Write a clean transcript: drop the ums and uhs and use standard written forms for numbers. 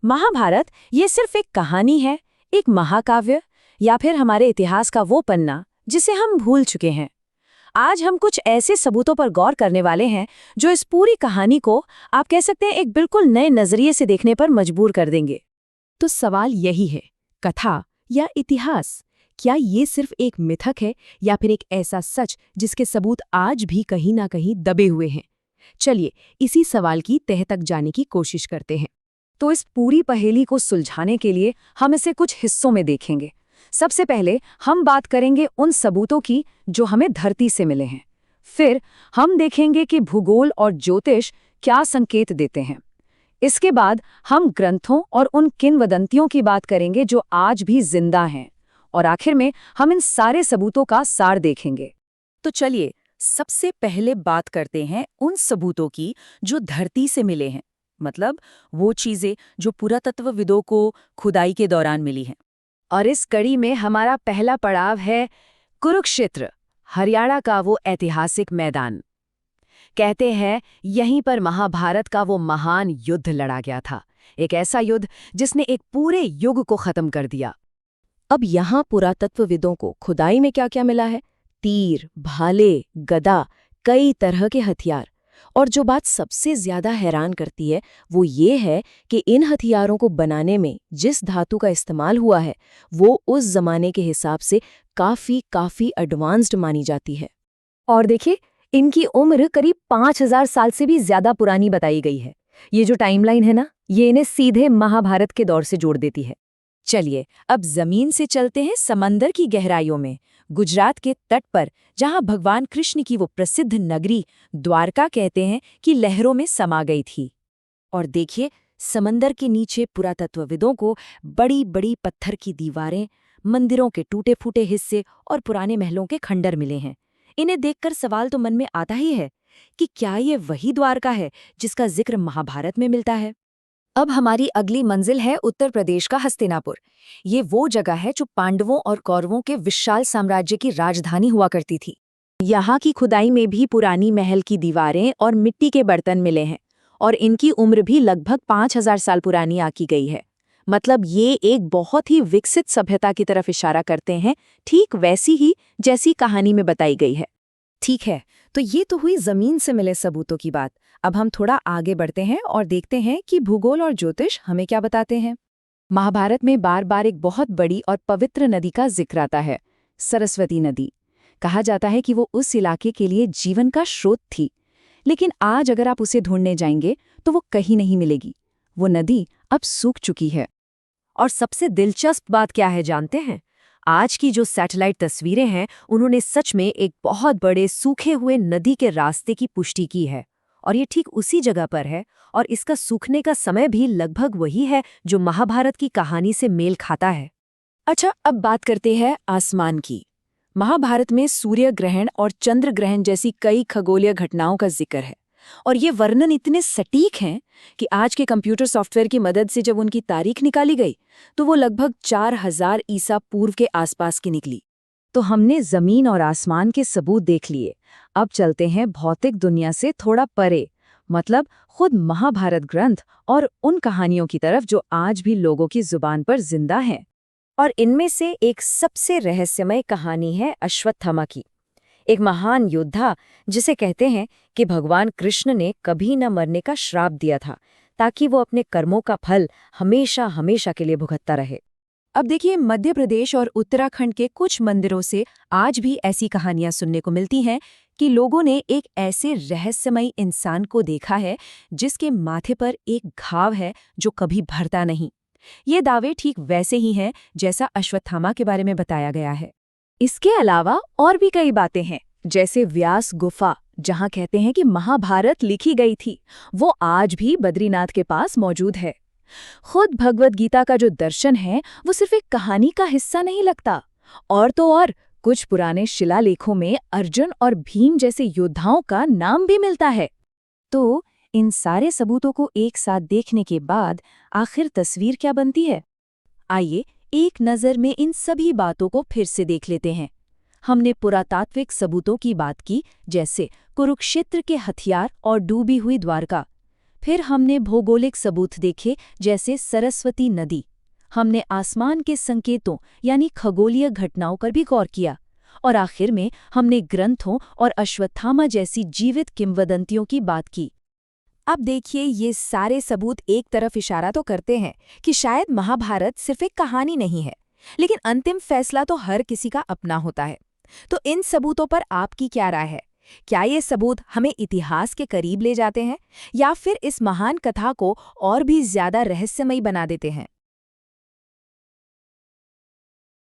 महाभारत ये सिर्फ एक कहानी है, एक महाकाव्य, या फिर हमारे इतिहास का वो पन्ना जिसे हम भूल चुके हैं। आज हम कुछ ऐसे सबूतों पर गौर करने वाले हैं जो इस पूरी कहानी को आप कह सकते हैं एक बिल्कुल नए नजरिए से देखने पर मजबूर कर देंगे। तो सवाल यही है, कथा या इतिहास, क्या ये सिर्फ एक मिथक है या फिर एक ऐसा सच जिसके सबूत आज भी कहीं ना कहीं दबे हुए हैं? चलिए इसी सवाल की तह तक जाने की कोशिश करते हैं। तो इस पूरी पहेली को सुलझाने के लिए हम इसे कुछ हिस्सों में देखेंगे। सबसे पहले हम बात करेंगे उन सबूतों की जो हमें धरती से मिले हैं। फिर हम देखेंगे कि भूगोल और ज्योतिष क्या संकेत देते हैं। इसके बाद हम ग्रंथों और उन किंवदंतियों की बात करेंगे जो आज भी जिंदा हैं। और आखिर में हम इन सारे सबूतों का सार देखेंगे। तो चलिए सबसे पहले बात करते हैं उन सबूतों की जो धरती से मिले हैं, मतलब वो चीजें जो पुरातत्वविदों को खुदाई के दौरान मिली हैं। और इस कड़ी में हमारा पहला पड़ाव है कुरुक्षेत्र, हरियाणा का वो ऐतिहासिक मैदान। कहते हैं यहीं पर महाभारत का वो महान युद्ध लड़ा गया था, एक ऐसा युद्ध जिसने एक पूरे युग को खत्म कर दिया। अब यहाँ पुरातत्वविदों को खुदाई में क्या क्या मिला है? तीर, भाले, गदा, कई तरह के हथियार। और जो बात सबसे ज्यादा हैरान करती है वो ये है कि इन हथियारों को बनाने में जिस धातु का इस्तेमाल हुआ है वो उस जमाने के हिसाब से काफी एडवांस्ड मानी जाती है। और देखिए, इनकी उम्र करीब 5000 साल से भी ज्यादा पुरानी बताई गई है। ये जो टाइमलाइन है ना, ये इन्हें सीधे महाभारत के दौर से जोड़ देती है। चलिए अब जमीन से चलते हैं समंदर की गहराइयों में, गुजरात के तट पर, जहां भगवान कृष्ण की वो प्रसिद्ध नगरी द्वारका कहते हैं कि लहरों में समा गई थी। और देखिए समंदर के नीचे पुरातत्वविदों को बड़ी बड़ी पत्थर की दीवारें, मंदिरों के टूटे फूटे हिस्से और पुराने महलों के खंडर मिले हैं। इन्हें देखकर सवाल तो मन में आता ही है कि क्या ये वही द्वारका है जिसका जिक्र महाभारत में मिलता है? अब हमारी अगली मंजिल है उत्तर प्रदेश का हस्तिनापुर। ये वो जगह है जो पांडवों और कौरवों के विशाल साम्राज्य की राजधानी हुआ करती थी। यहाँ की खुदाई में भी पुरानी महल की दीवारें और मिट्टी के बर्तन मिले हैं, और इनकी उम्र भी लगभग 5000 साल पुरानी आकी गई है। मतलब ये एक बहुत ही विकसित सभ्यता की तरफ इशारा करते हैं, ठीक वैसी ही जैसी कहानी में बताई गई है। ठीक है, तो ये तो हुई जमीन से मिले सबूतों की बात। अब हम थोड़ा आगे बढ़ते हैं और देखते हैं कि भूगोल और ज्योतिष हमें क्या बताते हैं। महाभारत में बार बार एक बहुत बड़ी और पवित्र नदी का जिक्र आता है, सरस्वती नदी। कहा जाता है कि वो उस इलाके के लिए जीवन का स्रोत थी। लेकिन आज अगर आप उसे ढूंढने जाएंगे तो वो कहीं नहीं मिलेगी। वो नदी अब सूख चुकी है। और सबसे दिलचस्प बात क्या है जानते हैं? आज की जो सैटेलाइट तस्वीरें हैं उन्होंने सच में एक बहुत बड़े सूखे हुए नदी के रास्ते की पुष्टि की है। और ये ठीक उसी जगह पर है, और इसका सूखने का समय भी लगभग वही है जो महाभारत की कहानी से मेल खाता है। अच्छा, अब बात करते हैं आसमान की। महाभारत में सूर्य ग्रहण और चंद्र ग्रहण जैसी कई खगोलीय घटनाओं का जिक्र है, और ये वर्णन इतने सटीक हैं कि आज के कंप्यूटर सॉफ्टवेयर की मदद से जब उनकी तारीख निकाली गई तो वो लगभग 4000 ईसा पूर्व के आसपास की निकली। तो हमने जमीन और आसमान के सबूत देख लिए। अब चलते हैं भौतिक दुनिया से थोड़ा परे, मतलब खुद महाभारत ग्रंथ और उन कहानियों की तरफ जो आज भी लोगों की जुबान पर जिंदा हैं। और इनमें से एक सबसे रहस्यमय कहानी है अश्वत्थामा की, एक महान योद्धा जिसे कहते हैं कि भगवान कृष्ण ने कभी न मरने का श्राप दिया था ताकि वो अपने कर्मों का फल हमेशा हमेशा के लिए भुगतता रहे। अब देखिए, मध्य प्रदेश और उत्तराखंड के कुछ मंदिरों से आज भी ऐसी कहानियां सुनने को मिलती हैं कि लोगों ने एक ऐसे रहस्यमयी इंसान को देखा है जिसके माथे पर एक घाव है जो कभी भरता नहीं। ये दावे ठीक वैसे ही हैं जैसा अश्वत्थामा के बारे में बताया गया है। इसके अलावा और भी कई बातें हैं, जैसे व्यास गुफा, जहां कहते हैं कि महाभारत लिखी गई थी, वो आज भी बद्रीनाथ के पास मौजूद है। खुद भगवद गीता का जो दर्शन है वो सिर्फ एक कहानी का हिस्सा नहीं लगता। और तो और कुछ पुराने शिलालेखों में अर्जुन और भीम जैसे योद्धाओं का नाम भी मिलता है। तो इन सारे सबूतों को एक साथ देखने के बाद आखिर तस्वीर क्या बनती है? आइए एक नज़र में इन सभी बातों को फिर से देख लेते हैं। हमने पुरातात्विक सबूतों की बात की, जैसे कुरुक्षेत्र के हथियार और डूबी हुई द्वारका। फिर हमने भौगोलिक सबूत देखे, जैसे सरस्वती नदी। हमने आसमान के संकेतों यानी खगोलीय घटनाओं पर भी गौर किया। और आखिर में हमने ग्रंथों और अश्वत्थामा जैसी जीवित किंवदंतियों की बात की। अब देखिए, ये सारे सबूत एक तरफ इशारा तो करते हैं कि शायद महाभारत सिर्फ एक कहानी नहीं है, लेकिन अंतिम फैसला तो हर किसी का अपना होता है। तो इन सबूतों पर आपकी क्या राय है? क्या ये सबूत हमें इतिहास के करीब ले जाते हैं या फिर इस महान कथा को और भी ज्यादा रहस्यमयी बना देते हैं?